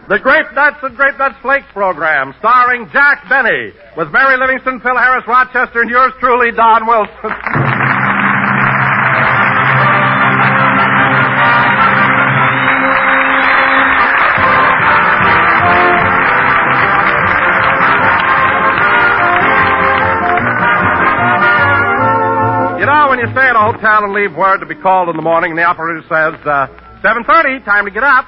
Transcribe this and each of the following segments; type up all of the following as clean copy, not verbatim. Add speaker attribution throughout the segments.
Speaker 1: The Grape Nuts and Grape Nuts Flakes program, starring Jack Benny, with Mary Livingston, Phil Harris, Rochester, and yours truly, Don Wilson. You know, when you stay at a hotel and leave word to be called in the morning, and the operator says, 7:30, time to get up.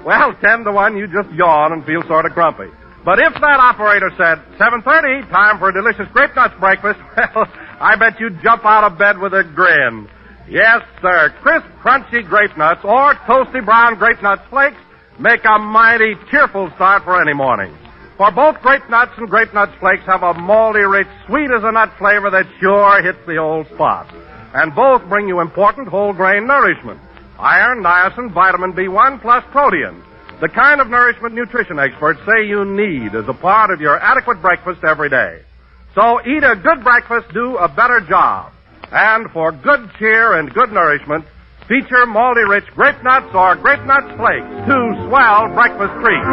Speaker 1: Well, 10 to 1, you just yawn and feel sort of grumpy. But if that operator said, 7:30, time for a delicious grape nuts breakfast, well, I bet you'd jump out of bed with a grin. Yes, sir, crisp, crunchy grape nuts or toasty brown grape nuts flakes make a mighty cheerful start for any morning. For both grape nuts and grape nuts flakes have a malty, rich, sweet as a nut flavor that sure hits the old spot. And both bring you important whole grain nourishment. Iron, niacin, vitamin B1, plus protein. The kind of nourishment nutrition experts say you need as a part of your adequate breakfast every day. So eat a good breakfast, do a better job. And for good cheer and good nourishment, feature malty rich grape nuts or grape nuts flakes, two swell breakfast treats.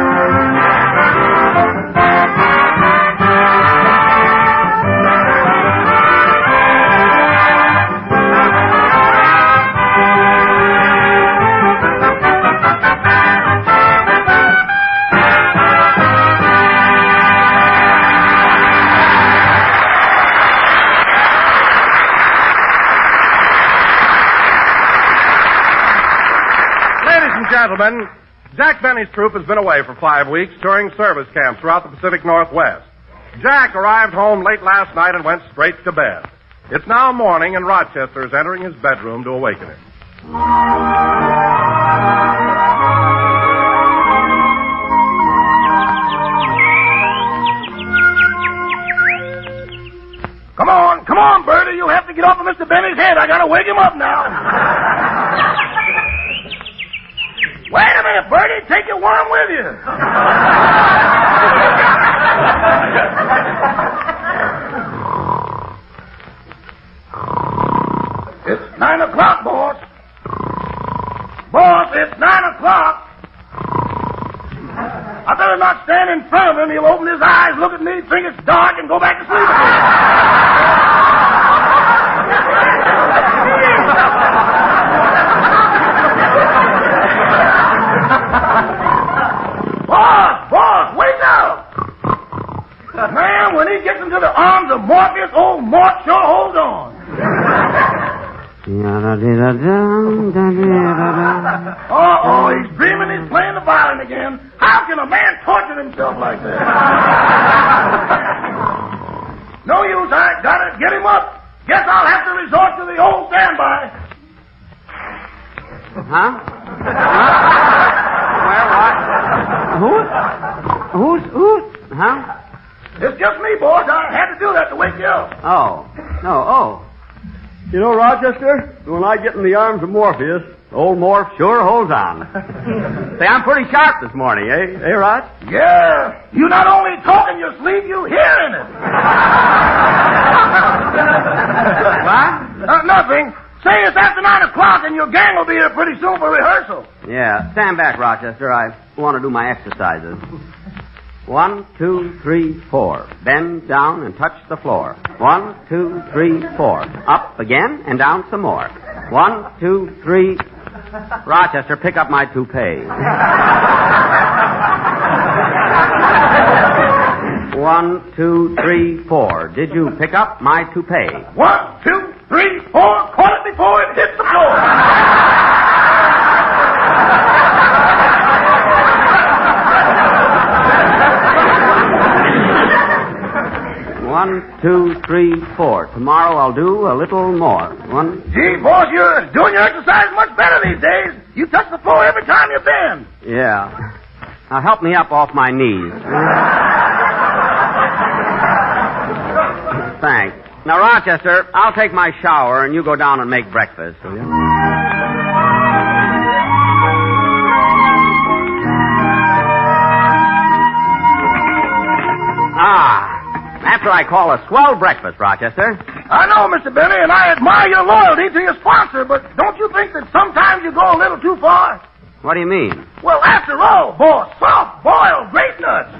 Speaker 1: Gentlemen, Jack Benny's troupe has been away for 5 weeks touring service camps throughout the Pacific Northwest. Jack arrived home late last night and went straight to bed. It's now morning, and Rochester is entering his bedroom to awaken him.
Speaker 2: Come on, Bertie. You'll have to get off of Mr. Benny's head. I gotta wake him up now. Wait a minute, Bertie. Take your worm with you. It's 9 o'clock, boss. Boss, it's 9 o'clock. I better not stand in front of him. He'll open his eyes, look at me, think it's dark, and go back to sleep again. Boss, wake up! Man, when he gets into the arms of Morpheus, old Mort sure holds on. Oh, he's dreaming he's playing the violin again. How can a man torture himself like that? No use, I gotta get him up. Guess I'll have to resort to the old standby.
Speaker 3: Huh? Where, what? Who's? Huh?
Speaker 2: It's just me, boss. I had to do that to wake you up.
Speaker 3: Oh. You know, Rochester, when I get in the arms of Morpheus, old Morph sure holds on. Say, I'm pretty sharp this morning, eh? Hey, Rog?
Speaker 2: Yeah. You not only talk in your sleep, you hearing it.
Speaker 3: What?
Speaker 2: Nothing. Say it's after 9 o'clock and your gang will be here pretty soon for rehearsal.
Speaker 3: Yeah. Stand back, Rochester. I want to do my exercises. 1, 2, 3, 4. Bend down and touch the floor. 1, 2, 3, 4. Up again and down some more. 1, 2, 3. Rochester, pick up my toupee. 1, 2, 3, 4. Did you pick up my toupee?
Speaker 2: 1, 2, 3, 4. Caught it before it hit the floor.
Speaker 3: 1, 2, 3, 4. Tomorrow I'll do a little more. 1.
Speaker 2: Gee, boss, you're doing your exercise much better these days. You touch the floor every time you bend.
Speaker 3: Yeah. Now help me up off my knees. Thanks. Now, Rochester, I'll take my shower and you go down and make breakfast, will you? That's what I call a swell breakfast, Rochester.
Speaker 2: I know, Mr. Benny, and I admire your loyalty to your sponsor, but don't you think that sometimes you go a little too far?
Speaker 3: What do you mean?
Speaker 2: Well, after all, boss, soft boiled grape nuts.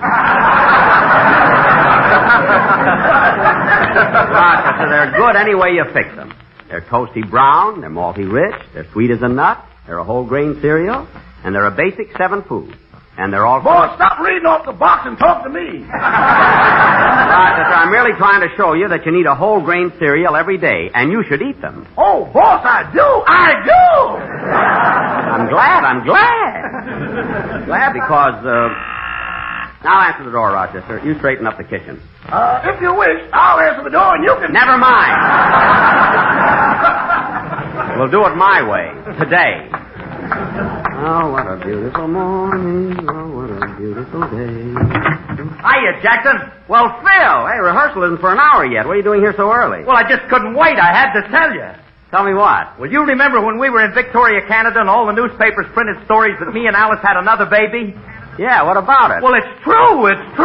Speaker 3: Rochester, they're good any way you fix them. They're toasty brown, they're malty rich, they're sweet as a nut, they're a whole grain cereal, and they're a basic 7 food. And they're all...
Speaker 2: Boy, stop reading off the box and talk to me.
Speaker 3: Rochester, I'm merely trying to show you that you need a whole grain cereal every day, and you should eat them.
Speaker 2: Oh, boss, I do.
Speaker 3: I'm glad. Glad because, Now answer the door, Rochester. You straighten up the kitchen.
Speaker 2: If you wish, I'll answer the door and you can...
Speaker 3: Never mind. We'll do it my way. Today. Oh, what a beautiful morning. Oh, what a beautiful day.
Speaker 4: Hiya, Jackson.
Speaker 3: Well, Phil, hey, rehearsal isn't for an hour yet. What are you doing here so early?
Speaker 4: Well, I just couldn't wait. I had to tell you.
Speaker 3: Tell me what?
Speaker 4: Well, you remember when we were in Victoria, Canada, and all the newspapers printed stories that me and Alice had another baby?
Speaker 3: Yeah, what about it?
Speaker 4: Well, it's true. It's true.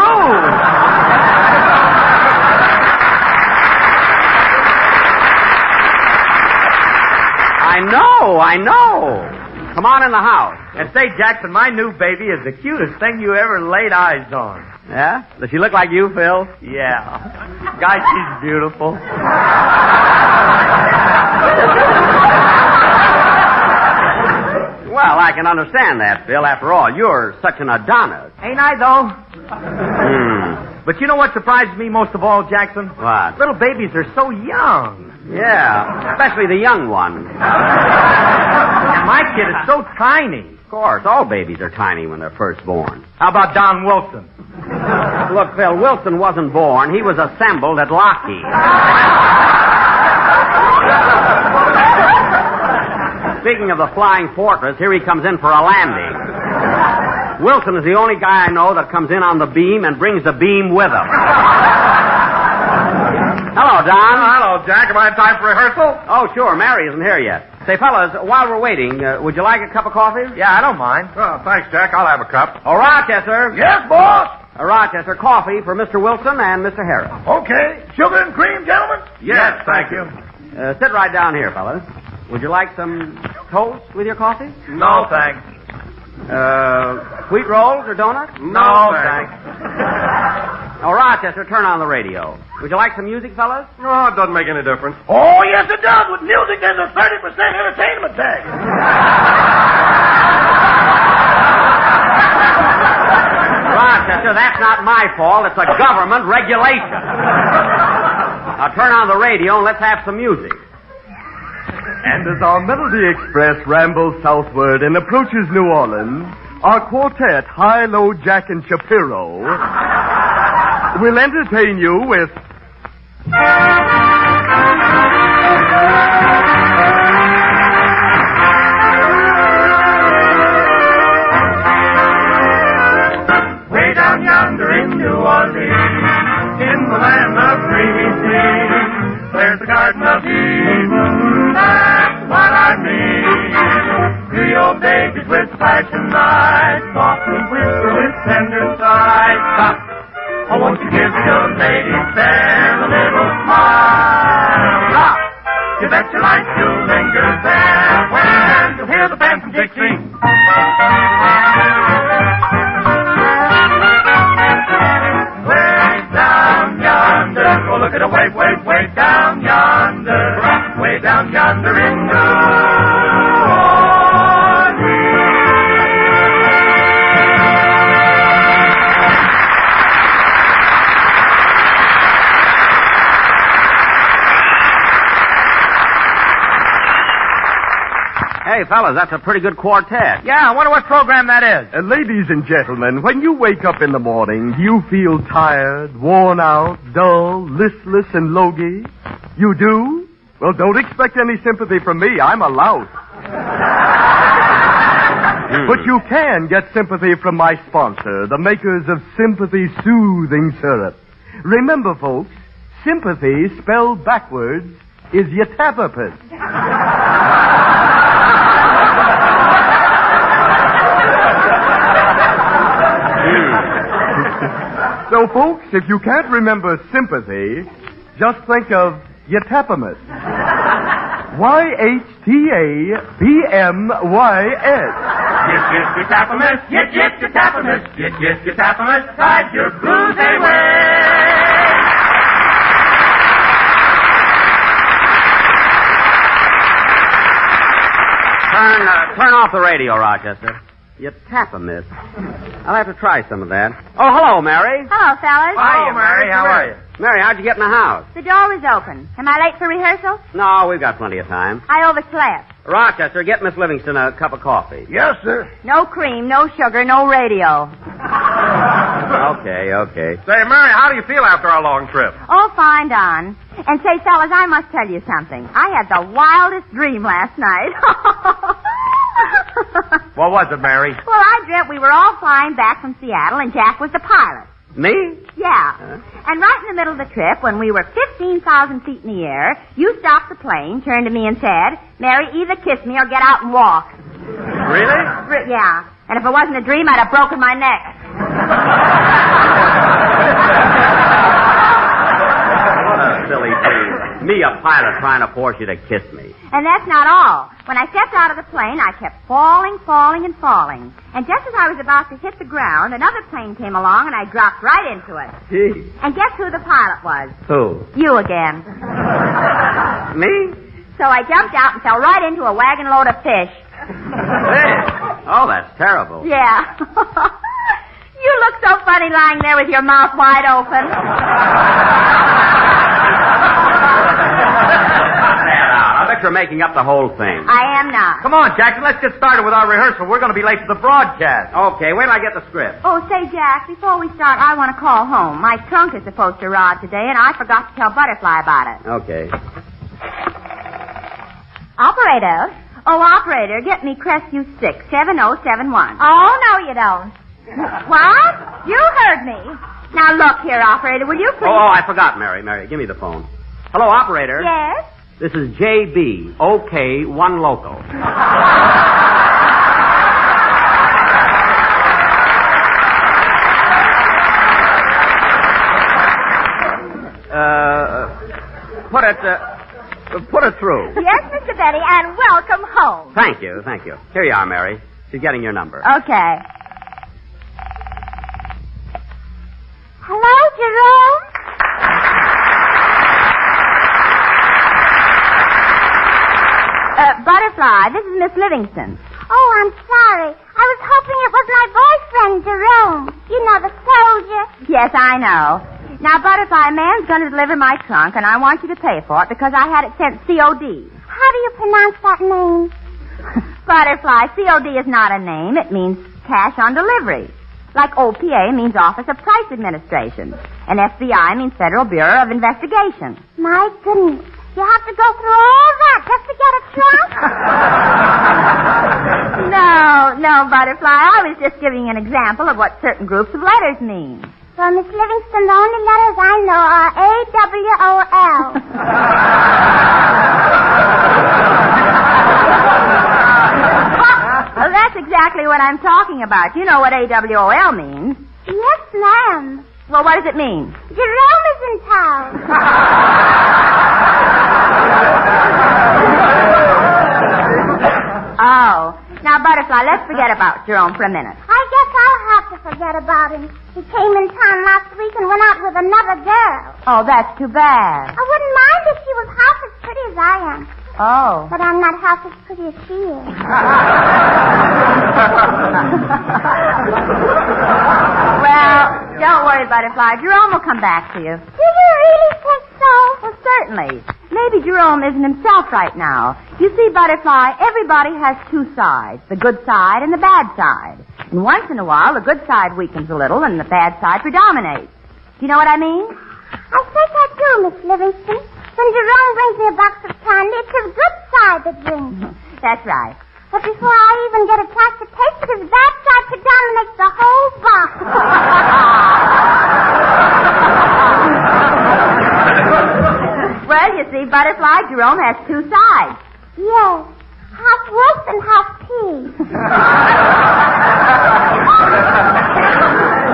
Speaker 3: I know. Come on in the house.
Speaker 4: And say, Jackson, my new baby is the cutest thing you ever laid eyes on.
Speaker 3: Yeah? Does she look like you, Phil?
Speaker 4: Yeah. Guy, she's beautiful.
Speaker 3: Well, I can understand that, Phil. After all, you're such an Adonis.
Speaker 4: Ain't I, though? But you know what surprises me most of all, Jackson?
Speaker 3: What?
Speaker 4: Little babies are so young.
Speaker 3: Yeah, especially the young one.
Speaker 4: And my kid is so tiny.
Speaker 3: Of course, all babies are tiny when they're first born.
Speaker 4: How about Don Wilson?
Speaker 3: Look, Phil, Wilson wasn't born. He was assembled at Lockheed. Speaking of the Flying Fortress, here he comes in for a landing. Wilson is the only guy I know that comes in on the beam and brings the beam with him. Hello, Don.
Speaker 1: Hello, Jack. Am I in time for rehearsal?
Speaker 3: Oh, sure. Mary isn't here yet. Say, fellas, while we're waiting, would you like a cup of coffee?
Speaker 4: Yeah, I don't mind.
Speaker 1: Oh, thanks, Jack. I'll have a cup.
Speaker 3: Oh, Rochester.
Speaker 2: Yes, boss?
Speaker 3: Rochester, coffee for Mr. Wilson and Mr. Harris.
Speaker 2: Okay. Sugar and cream, gentlemen?
Speaker 1: Yes, thank you.
Speaker 3: Sit right down here, fellas. Would you like some toast with your coffee?
Speaker 4: No, thanks.
Speaker 3: Sweet rolls or donuts?
Speaker 4: No, thanks.
Speaker 3: Oh, Rochester, turn on the radio. Would you like some music, fellas?
Speaker 1: Oh, it doesn't make any difference.
Speaker 2: Oh, yes, it does. With music, there's a 30% entertainment tax.
Speaker 3: Rochester, that's not my fault. It's a government regulation. Now turn on the radio and let's have some music.
Speaker 5: And as our Melody Express rambles southward and approaches New Orleans, our quartet, High, Low, Jack, and Shapiro, will entertain you with...
Speaker 2: Way down yonder in New Orleans, in the land of dreamy sea, there's the Garden of Eden, that's what I mean. Creole babies with flashing eyes, softly whisper with tender sighs. Stop. Oh, won't you give your lady fair a little smile? Stop. You bet your life you'll linger there when you hear the band from Dixie. Go look at a way down yonder. Way down yonder in New
Speaker 3: Hey, fellas, that's a pretty good quartet.
Speaker 4: Yeah, I wonder what program that is.
Speaker 5: ladies and gentlemen, when you wake up in the morning, do you feel tired, worn out, dull, listless, and logy? You do? Well, don't expect any sympathy from me. I'm a lout. But you can get sympathy from my sponsor, the makers of Sympathy Soothing Syrup. Remember, folks, sympathy spelled backwards is yatavapus. So, folks, if you can't remember sympathy, just think of yatapamus. YHTAPMYS.
Speaker 2: you tap 'em, miss. You tap 'em, miss. You tap 'em, miss. Hide your blues away.
Speaker 3: Turn off the radio, Rochester. You tap 'em, miss. I'll have to try some of that. Oh, hello, Mary.
Speaker 6: Hello, fellas.
Speaker 4: Hi, Mary. How are you?
Speaker 3: Mary, how'd you get in the house?
Speaker 6: The door was open. Am I late for rehearsal?
Speaker 3: No, we've got plenty of time.
Speaker 6: I overslept.
Speaker 3: Rochester, get Miss Livingston a cup of coffee.
Speaker 5: Yes, sir.
Speaker 6: No cream, no sugar, no radio.
Speaker 3: Okay.
Speaker 1: Say, Mary, how do you feel after our long trip?
Speaker 6: Oh, fine, Don. And say, fellas, I must tell you something. I had the wildest dream last night.
Speaker 4: What was it, Mary?
Speaker 6: Well, I dreamt we were all flying back from Seattle, and Jack was the pilot.
Speaker 3: Me?
Speaker 6: Yeah. And right in the middle of the trip, when we were 15,000 feet in the air, you stopped the plane, turned to me and said, Mary, either kiss me or get out and walk.
Speaker 1: Really?
Speaker 6: Yeah. And if it wasn't a dream, I'd have broken my neck.
Speaker 3: What a silly dream. Me, a pilot, trying to force you to kiss me.
Speaker 6: And that's not all. When I stepped out of the plane, I kept falling. And just as I was about to hit the ground, another plane came along and I dropped right into it.
Speaker 3: Gee.
Speaker 6: And guess who the pilot was?
Speaker 3: Who?
Speaker 6: You again.
Speaker 3: Me?
Speaker 6: So I jumped out and fell right into a wagon load of fish.
Speaker 3: Hey. Oh, that's terrible.
Speaker 6: Yeah. You look so funny lying there with your mouth wide open.
Speaker 3: I bet you're making up the whole thing.
Speaker 6: I am not.
Speaker 4: Come on, Jackson, let's get started with our rehearsal. We're going to be late for the broadcast.
Speaker 3: Okay, wait till I get the script.
Speaker 6: Oh, say, Jack, before we start, I want to call home. My trunk is supposed to arrive today, and I forgot to tell Butterfly about it.
Speaker 3: Okay.
Speaker 6: Operator. Oh, operator, get me Crestview 67071.
Speaker 7: Oh, no, you don't.
Speaker 6: What? You heard me. Now, look here, operator, will you please...
Speaker 3: Oh, I forgot, Mary. Give me the phone. Hello, operator.
Speaker 6: Yes?
Speaker 3: This is JB. OK, one local. Put it through.
Speaker 7: Yes, Mr. Betty, and welcome home.
Speaker 3: Thank you. Here you are, Mary. She's getting your number.
Speaker 6: Okay.
Speaker 7: Hello, Jerome?
Speaker 6: Butterfly, this is Miss Livingston.
Speaker 7: Oh, I'm sorry. I was hoping it was my boyfriend, Jerome. You know, the soldier.
Speaker 6: Yes, I know. Now, Butterfly, a man's going to deliver my trunk, and I want you to pay for it because I had it sent COD.
Speaker 7: How do you pronounce that name?
Speaker 6: Butterfly, COD is not a name. It means cash on delivery. Like OPA means Office of Price Administration. And FBI means Federal Bureau of Investigation.
Speaker 7: My goodness. You have to go through all that just to get a trunk?
Speaker 6: No, Butterfly. I was just giving an example of what certain groups of letters mean.
Speaker 7: Well, Miss Livingston, the only letters I know are AWOL.
Speaker 6: Well, that's exactly what I'm talking about. You know what AWOL means.
Speaker 7: Yes, ma'am.
Speaker 6: Well, what does it mean?
Speaker 7: Jerome is in town.
Speaker 6: Oh. Now, Butterfly, let's forget about Jerome for a minute.
Speaker 7: I guess I'll have to forget about him. He came in town last week and went out with another girl.
Speaker 6: Oh, that's too bad.
Speaker 7: I wouldn't mind if she was half as pretty as I am.
Speaker 6: Oh.
Speaker 7: But I'm not half as pretty as she is.
Speaker 6: Well, don't worry, Butterfly. Jerome will come back to you.
Speaker 7: Do you really think so?
Speaker 6: Well, certainly. Maybe Jerome isn't himself right now. You see, Butterfly, everybody has two sides, the good side and the bad side. And once in a while, the good side weakens a little and the bad side predominates. Do you know what I mean?
Speaker 7: I think I do, Miss Livingston. When Jerome brings me a box of candy, it's his good side that brings it.
Speaker 6: That's right.
Speaker 7: But before I even get a chance to taste it, his bad side predominates the whole box.
Speaker 6: Well, you see, Butterfly, Jerome has two sides.
Speaker 7: Yes. Half wolf and half pea.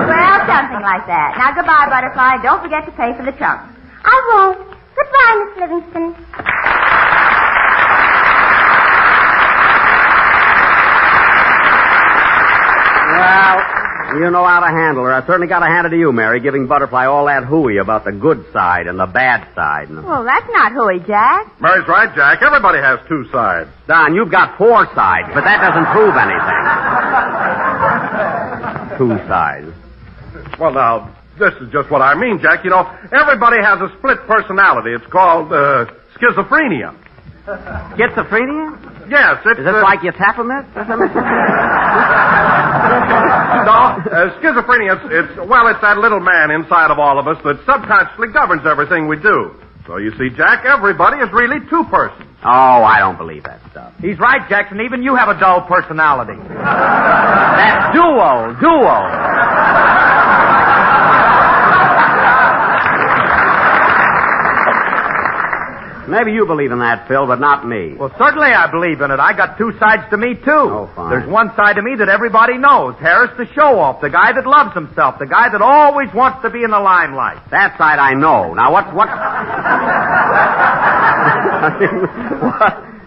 Speaker 6: Well, something like that. Now, goodbye, Butterfly. Don't forget to pay for the trunk.
Speaker 7: I won't. Goodbye, Miss Livingston.
Speaker 3: You know how to handle her. I certainly got to hand it to you, Mary, giving Butterfly all that hooey about the good side and the bad side.
Speaker 6: Well, that's not hooey, Jack.
Speaker 1: Mary's right, Jack. Everybody has two sides.
Speaker 3: Don, you've got 4 sides, but that doesn't prove anything. 2 sides.
Speaker 1: Well, now, this is just what I mean, Jack. You know, everybody has a split personality. It's called schizophrenia.
Speaker 3: Schizophrenia?
Speaker 1: Yes, it's...
Speaker 3: Is this like you tap a miss or something?
Speaker 1: No, schizophrenia, it's that little man inside of all of us that subconsciously governs everything we do. So you see, Jack, everybody is really 2 persons.
Speaker 3: Oh, I don't believe that stuff.
Speaker 4: He's right, Jackson. Even you have a dull personality.
Speaker 3: That's duo. Maybe you believe in that, Phil, but not me.
Speaker 4: Well, certainly I believe in it. I got 2 sides to me, too.
Speaker 3: Oh, fine.
Speaker 4: There's one side to me that everybody knows. Harris, the show-off, the guy that loves himself, the guy that always wants to be in the limelight.
Speaker 3: That side I know. Now,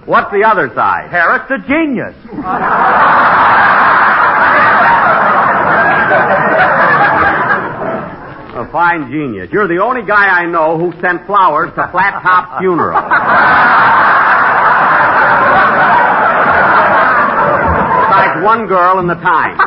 Speaker 3: what's the other side?
Speaker 4: Harris, the genius.
Speaker 3: A fine genius. You're the only guy I know who sent flowers to Flat Top's funeral. Besides one girl in the Times.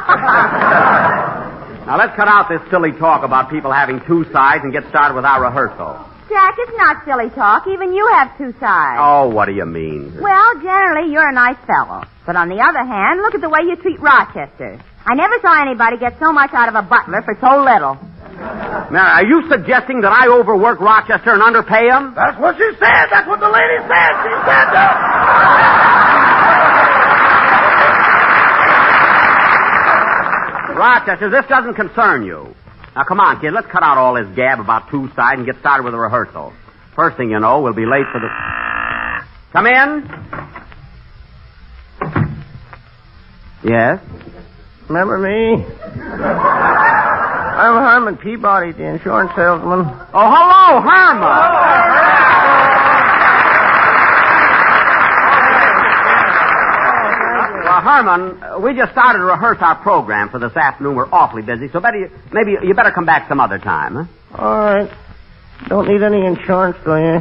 Speaker 3: Now, let's cut out this silly talk about people having 2 sides and get started with our rehearsal.
Speaker 6: Jack, it's not silly talk. Even you have 2 sides.
Speaker 3: Oh, what do you mean?
Speaker 6: Well, generally, you're a nice fellow. But on the other hand, look at the way you treat Rochester. I never saw anybody get so much out of a butler for so little.
Speaker 3: Now, are you suggesting that I overwork Rochester and underpay him?
Speaker 2: That's what she said. That's what the lady said. She said that.
Speaker 3: Rochester, this doesn't concern you. Now, come on, kid. Let's cut out all this gab about 2 sides and get started with the rehearsal. First thing you know, we'll be late for the... Come in. Yes?
Speaker 8: Remember me? I'm Herman Peabody, the insurance salesman.
Speaker 3: Oh, hello, Herman. Well, Herman, we just started to rehearse our program for this afternoon. We're awfully busy, so maybe you better come back some other time, huh?
Speaker 8: All right. Don't need any insurance, do you?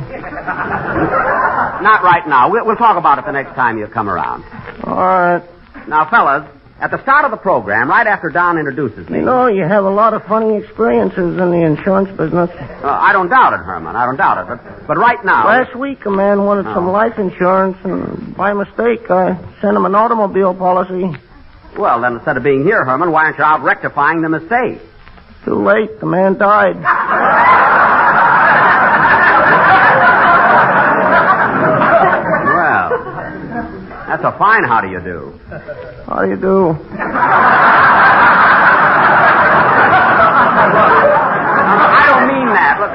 Speaker 3: Not right now. We'll talk about it the next time you come around.
Speaker 8: All right.
Speaker 3: Now, fellas, at the start of the program, right after Don introduces me...
Speaker 8: You know, you have a lot of funny experiences in the insurance business.
Speaker 3: I don't doubt it, Herman. I don't doubt it. But right now...
Speaker 8: Last week, a man wanted some life insurance, and by mistake, I sent him an automobile policy.
Speaker 3: Well, then, instead of being here, Herman, why aren't you out rectifying the mistake?
Speaker 8: Too late. The man died.
Speaker 3: Well, that's a fine how do you do.
Speaker 8: How do you do?
Speaker 3: I don't mean that. Look,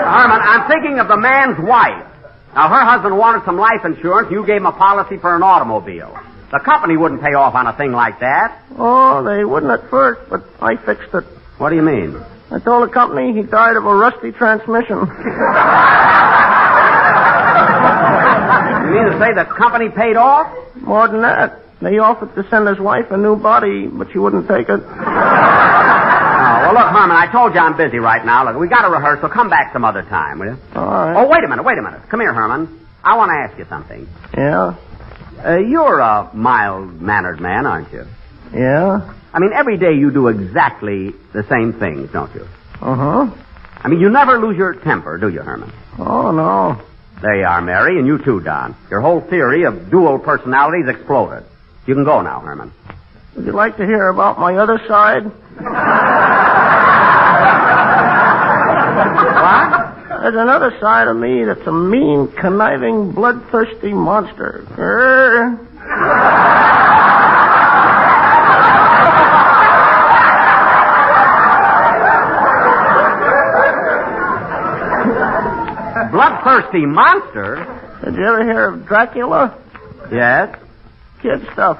Speaker 3: Herman, I'm thinking of the man's wife. Now, her husband wanted some life insurance. You gave him a policy for an automobile. The company wouldn't pay off on a thing like that.
Speaker 8: Oh, they wouldn't at first, but I fixed it.
Speaker 3: What do you mean?
Speaker 8: I told the company he died of a rusty transmission.
Speaker 3: You mean to say the company paid off?
Speaker 8: More than that. They offered to send his wife a new body, but she wouldn't take it.
Speaker 3: Oh, well, look, Herman, I told you I'm busy right now. Look, we got a rehearsal. Come back some other time, will you?
Speaker 8: All right.
Speaker 3: Oh, wait a minute. Come here, Herman. I want to ask you something.
Speaker 8: Yeah?
Speaker 3: You're a mild-mannered man, aren't you?
Speaker 8: Yeah?
Speaker 3: I mean, every day you do exactly the same things, don't you?
Speaker 8: Uh-huh.
Speaker 3: I mean, you never lose your temper, do you, Herman?
Speaker 8: Oh, no.
Speaker 3: There you are, Mary, and you too, Don. Your whole theory of dual personalities exploded. You can go now, Herman.
Speaker 8: Would you like to hear about my other side?
Speaker 3: What?
Speaker 8: There's another side of me that's a mean, conniving, bloodthirsty monster. Grr.
Speaker 3: Bloodthirsty monster?
Speaker 8: Did you ever hear of Dracula?
Speaker 3: Yes.
Speaker 8: Kid stuff.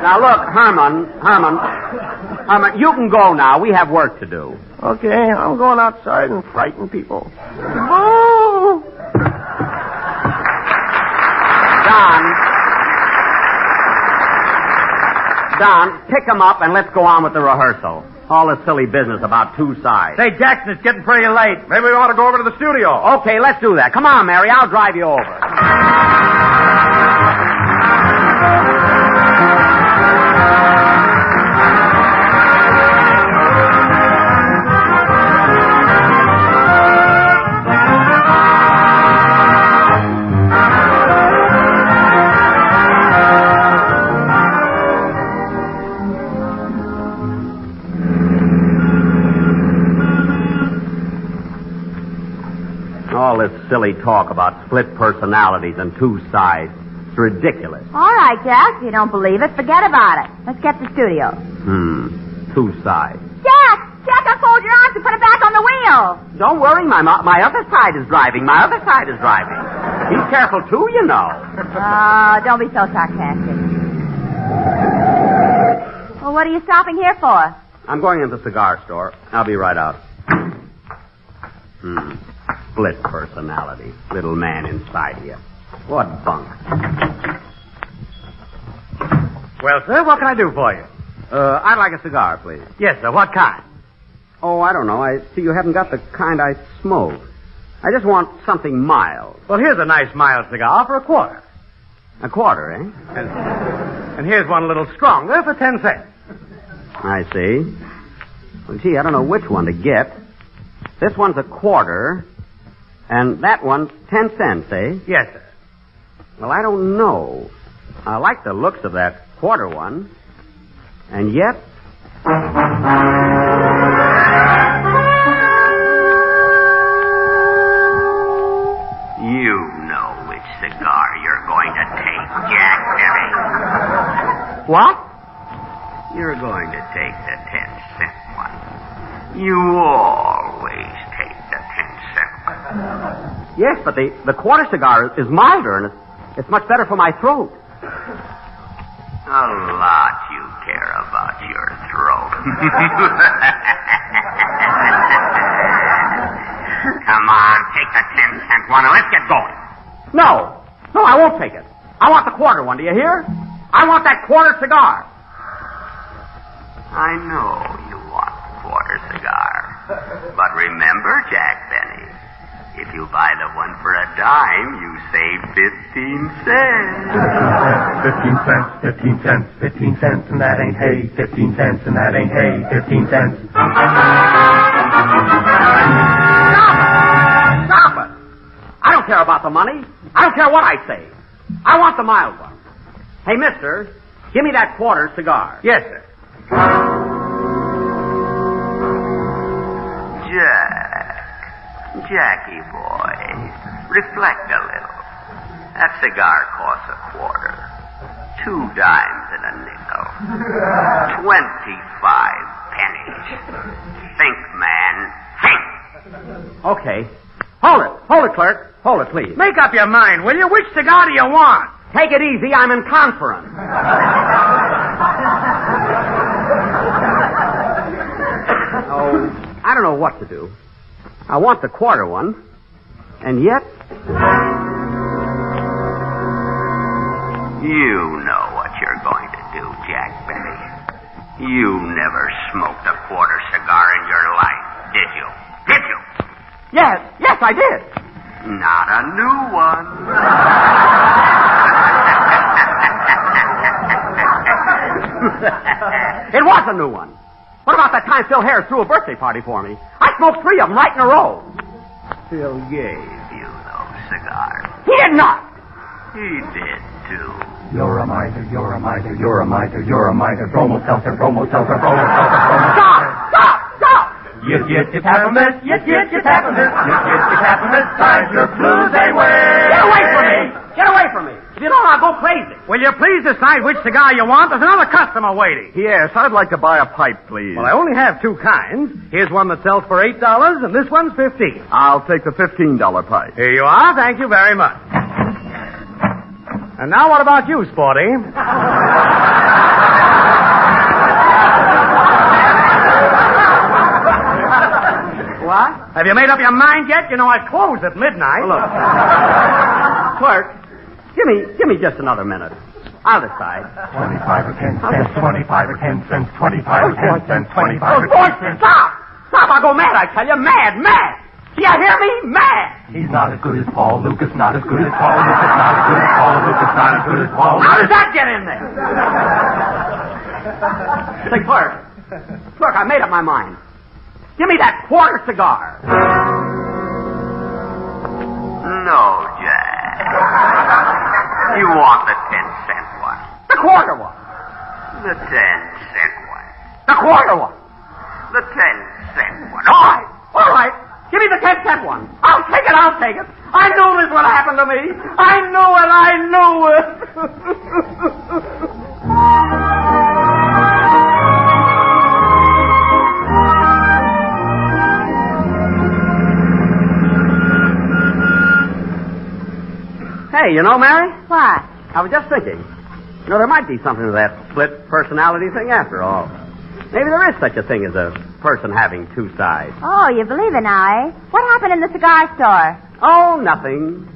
Speaker 3: Now, look, Herman, you can go now. We have work to do.
Speaker 8: Okay, I'm going outside and frighten people. Boo!
Speaker 3: Don, pick them up and let's go on with the rehearsal. All this silly business about two sides.
Speaker 4: Say, Jackson, it's getting pretty late.
Speaker 1: Maybe we ought to go over to the studio.
Speaker 3: Okay, let's do that. Come on, Mary. I'll drive you over. All this silly talk about split personalities and two sides. It's ridiculous.
Speaker 6: All right, Jack. If you don't believe it, forget about it. Let's get to the studio.
Speaker 3: Two sides.
Speaker 6: Jack, unfold your arms and put it back on the wheel.
Speaker 3: Don't worry, my other side is driving. My other side is driving. Be careful, too, you know.
Speaker 6: Don't be so sarcastic. Well, what are you stopping here for?
Speaker 3: I'm going into the cigar store. I'll be right out. Split personality. Little man inside of you. What bunk.
Speaker 4: Well, sir, what can I do for you?
Speaker 3: I'd like a cigar, please.
Speaker 4: Yes, sir. What kind?
Speaker 3: Oh, I don't know. I see you haven't got the kind I smoke. I just want something mild.
Speaker 4: Well, here's a nice mild cigar for $0.25.
Speaker 3: A quarter, eh?
Speaker 4: And here's one a little stronger for 10 cents.
Speaker 3: I see. Well, gee, I don't know which one to get. This one's a quarter, and that one's 10 cents, eh?
Speaker 4: Yes, sir.
Speaker 3: Well, I don't know. I like the looks of that quarter one, and yet...
Speaker 9: You know which cigar you're going to take, Jack Berry.
Speaker 3: What?
Speaker 9: You're going to take the 10-cent one. You always take the 10-cent one.
Speaker 3: Yes, but the quarter cigar is milder, and it's much better for my throat.
Speaker 9: A lot you care about your throat. Come on, take the 10-cent one and let's get going.
Speaker 3: No, I won't take it. I want the quarter one, do you hear? I want that quarter cigar.
Speaker 9: I know you want quarter cigar. But remember, Jack Benny, if you buy the one for a dime, you save 15 cents.
Speaker 2: 15 cents, 15 cents, and that ain't hay. 15 cents, and that ain't hay. 15 cents.
Speaker 3: Stop it! I don't care about the money. I don't care what I say. I want the mild one. Hey, mister, give me that quarter cigar.
Speaker 4: Yes, sir.
Speaker 9: Jackie boy, reflect a little. That cigar costs a quarter. 2 dimes and a nickel. 25 pennies. Think, man, think.
Speaker 3: Okay. Hold it, clerk. Hold it, please.
Speaker 4: Make up your mind, will you? Which cigar do you want?
Speaker 3: Take it easy. I'm in conference. Oh, I don't know what to do. I want the quarter one, and yet...
Speaker 9: You know what you're going to do, Jack Benny. You never smoked a quarter cigar in your life, did you? Did you?
Speaker 3: Yes, I did.
Speaker 9: Not a new one.
Speaker 3: It was a new one. What about that time Phil Harris threw a birthday party for me? I smoked 3 of them right in a row.
Speaker 9: Phil gave you those cigars.
Speaker 3: He did not.
Speaker 9: He did, too.
Speaker 2: You're a miser, you're a miser, you're a miser, you're a miser. Promo seltzer, promo seltzer, promo seltzer, promo seltzer.
Speaker 3: Stop!
Speaker 2: Yes, happiness. Yes, happiness. Yes, happiness. Drive your blues away.
Speaker 3: Get away from me! Get away from me! If you don't, I'll go crazy.
Speaker 4: Will you please decide which cigar you want? There's another customer waiting.
Speaker 5: Yes, I'd like to buy a pipe, please.
Speaker 4: Well, I only have 2 kinds. Here's one that sells for $8, and this one's $15.
Speaker 5: I'll take the $15 pipe.
Speaker 4: Here you are. Thank you very much. And now what about you, Sporty?
Speaker 3: What?
Speaker 4: Have you made up your mind yet? You know I close at midnight.
Speaker 3: Look. Clerk, give me just another minute. I'll decide.
Speaker 2: 25 or 10 cents, 25 or 10 cents, 25 or 10 cents, 25 or 10 cents.
Speaker 3: Stop! Stop! I'll go mad, I tell you. Mad! Do you hear me? Mad!
Speaker 2: He's not as good as Paul Lucas, not as good as Paul Lucas, not as good as Paul Lucas, not as good as Paul Lucas.
Speaker 3: How does that get in there? Say, clerk, I made up my mind. Give me that quarter cigar.
Speaker 9: No, Jack. You want the 10-cent one.
Speaker 3: The quarter one.
Speaker 9: The 10-cent one.
Speaker 3: The quarter one.
Speaker 9: The 10-cent one.
Speaker 3: All right. Give me the 10-cent one. I'll take it. I knew this would happen to me. I knew it. Hey, you know, Mary?
Speaker 6: What?
Speaker 3: I was just thinking. You know, there might be something to that split personality thing after all. Maybe there is such a thing as a person having two sides.
Speaker 6: Oh, you believe it now, eh? What happened in the cigar store?
Speaker 3: Oh, nothing.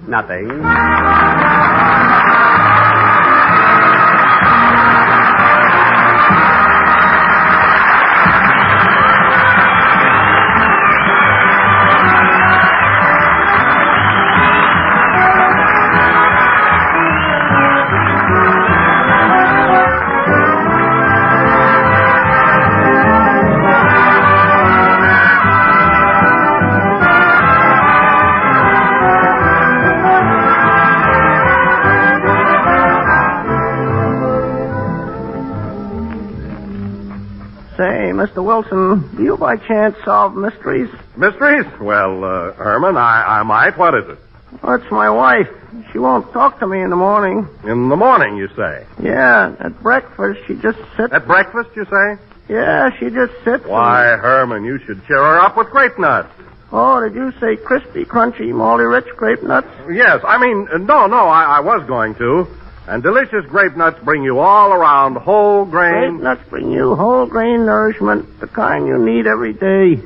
Speaker 8: Say, Mr. Wilson, do you by chance solve mysteries?
Speaker 1: Mysteries? Well, Herman, I might. What is it?
Speaker 8: Well, it's my wife. She won't talk to me in the morning.
Speaker 1: In the morning, you say?
Speaker 8: Yeah, at breakfast, she just sits.
Speaker 1: At breakfast, you say?
Speaker 8: Yeah, she just sits.
Speaker 1: Why, Herman, you should cheer her up with grape nuts.
Speaker 8: Oh, did you say crispy, crunchy, moldy, rich grape nuts?
Speaker 1: Yes, I mean, no, I was going to. And delicious grape nuts bring you all around whole grain.
Speaker 8: Grape nuts bring you whole grain nourishment, the kind you need every day.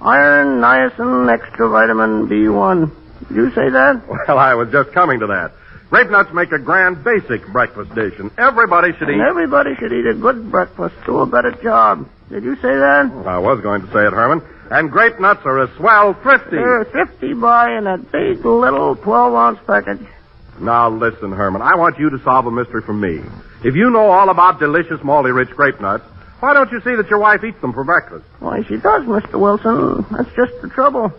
Speaker 8: Iron, niacin, extra vitamin B1. Did you say that?
Speaker 1: Well, I was just coming to that. Grape nuts make a grand basic breakfast dish, and everybody should eat.
Speaker 8: And everybody should eat a good breakfast, do a better job. Did you say that?
Speaker 1: Well, I was going to say it, Herman. And grape nuts are a swell thrifty.
Speaker 8: They're 50 buy in a big little 12-ounce package.
Speaker 1: Now, listen, Herman, I want you to solve a mystery for me. If you know all about delicious, malty-rich grape nuts, why don't you see that your wife eats them for breakfast?
Speaker 8: Why, she does, Mr. Wilson. That's just the trouble.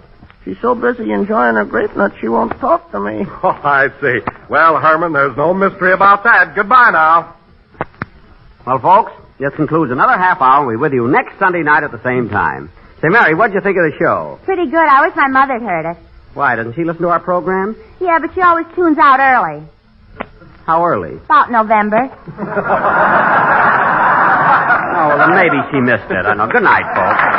Speaker 8: She's so busy enjoying her grape nuts, she won't talk to me.
Speaker 1: Oh, I see. Well, Herman, there's no mystery about that. Goodbye now.
Speaker 3: Well, folks, this concludes another half hour. We'll be with you next Sunday night at the same time. Say, Mary, what'd you think of the show?
Speaker 6: Pretty good. I wish my mother'd heard it.
Speaker 3: Why, doesn't she listen to our program?
Speaker 6: Yeah, but she always tunes out early.
Speaker 3: How early?
Speaker 6: About November.
Speaker 3: Oh, well, then maybe she missed it. I know. Good night, folks.